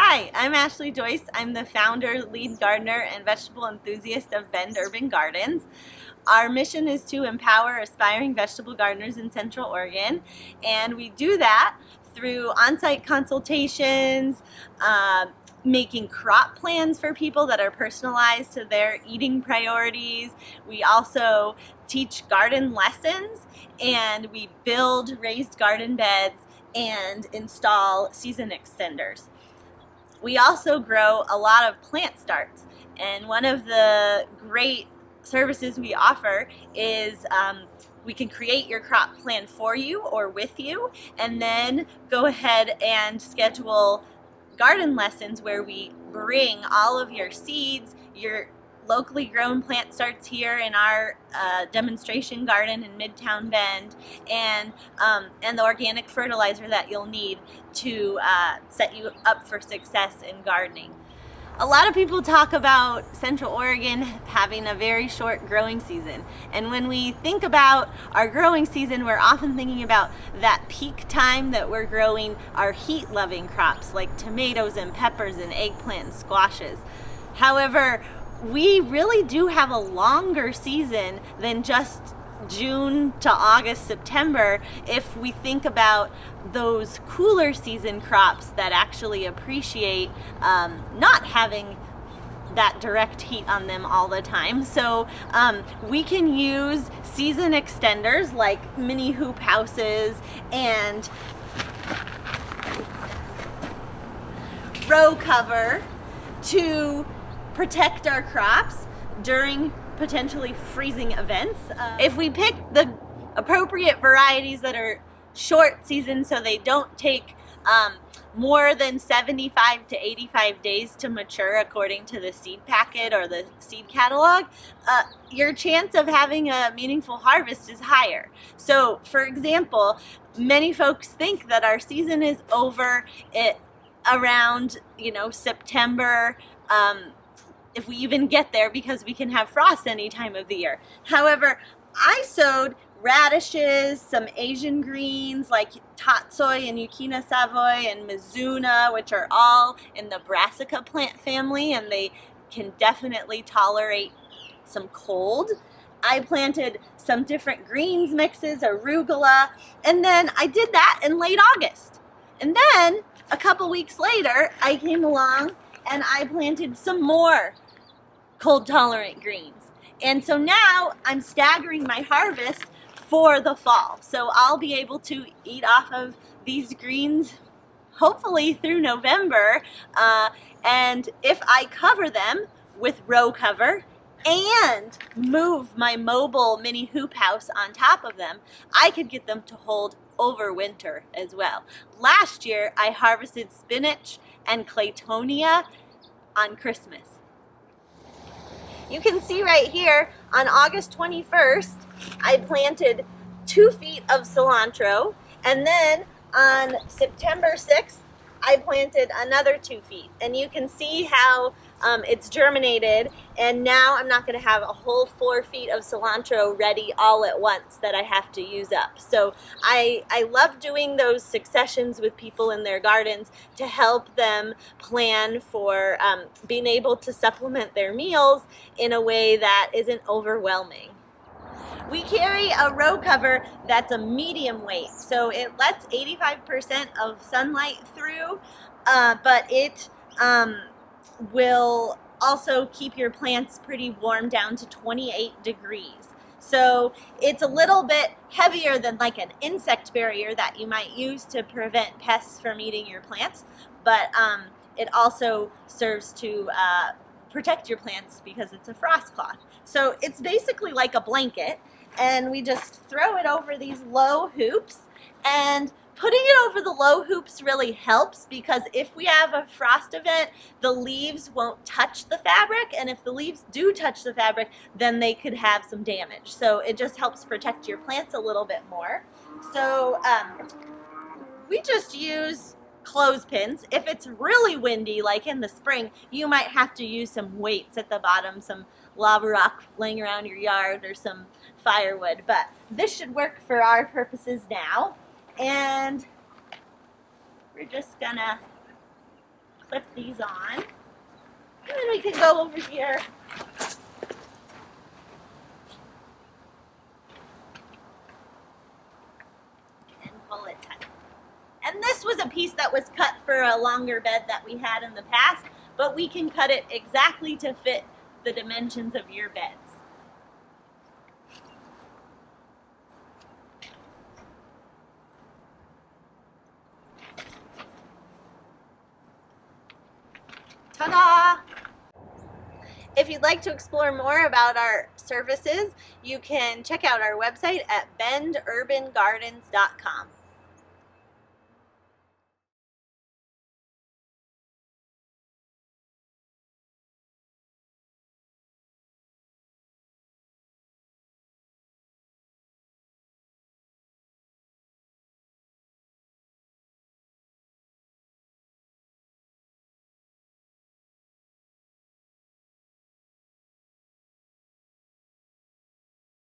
Hi, I'm Ashley Joyce. I'm the founder, lead gardener, and vegetable enthusiast of Bend Urban Gardens. Our mission is to empower aspiring vegetable gardeners in Central Oregon, and we do that through on-site consultations, making crop plans for people that are personalized to their eating priorities. We also teach garden lessons, and we build raised garden beds and install season extenders. We also grow a lot of plant starts, and one of the great services we offer is we can create your crop plan for you or with you, and then go ahead and schedule garden lessons where we bring all of your seeds, your locally grown plant starts here in our demonstration garden in Midtown Bend, and the organic fertilizer that you'll need to set you up for success in gardening. A lot of people talk about Central Oregon having a very short growing season, and when we think about our growing season, we're often thinking about that peak time that we're growing our heat-loving crops like tomatoes and peppers and eggplant and squashes. However, we really do have a longer season than just June to August, September, if we think about those cooler season crops that actually appreciate not having that direct heat on them all the time. So we can use season extenders like mini hoop houses and row cover to protect our crops during potentially freezing events. If we pick the appropriate varieties that are short season, so they don't take more than 75 to 85 days to mature according to the seed packet or the seed catalog, your chance of having a meaningful harvest is higher. So for example, many folks think that our season is over around September, if we even get there, because we can have frost any time of the year. However, I sowed radishes, some Asian greens like tatsoi and Yukina Savoy and Mizuna, which are all in the brassica plant family, and they can definitely tolerate some cold. I planted some different greens mixes, arugula, and then I did that in late August. And then a couple weeks later, I came along and I planted some more cold tolerant greens. And so now I'm staggering my harvest for the fall. So I'll be able to eat off of these greens hopefully through November. And if I cover them with row cover and move my mobile mini hoop house on top of them, I could get them to hold over winter as well. Last year I harvested spinach and claytonia on Christmas. You can see right here on August 21st, I planted 2 feet of cilantro, and then on September 6th, I planted another 2 feet. And you can see how it's germinated, and now I'm not going to have a whole 4 feet of cilantro ready all at once that I have to use up. So I love doing those successions with people in their gardens to help them plan for being able to supplement their meals in a way that isn't overwhelming. We carry a row cover that's a medium weight, so it lets 85% of sunlight through, but it will also keep your plants pretty warm down to 28 degrees. So it's a little bit heavier than like an insect barrier that you might use to prevent pests from eating your plants, but it also serves to protect your plants because it's a frost cloth. So it's basically like a blanket, and we just throw it over these low hoops, and putting it over the low hoops really helps because if we have a frost event, the leaves won't touch the fabric, and if the leaves do touch the fabric, then they could have some damage. So it just helps protect your plants a little bit more. So we just use clothespins. If it's really windy, like in the spring, you might have to use some weights at the bottom, some lava rock laying around your yard or some firewood, but this should work for our purposes now. And we're just gonna clip these on. And then we can go over here and pull it tight. And this was a piece that was cut for a longer bed that we had in the past, but we can cut it exactly to fit the dimensions of your beds. Ta-da! If you'd like to explore more about our services, you can check out our website at bendurbangardens.com.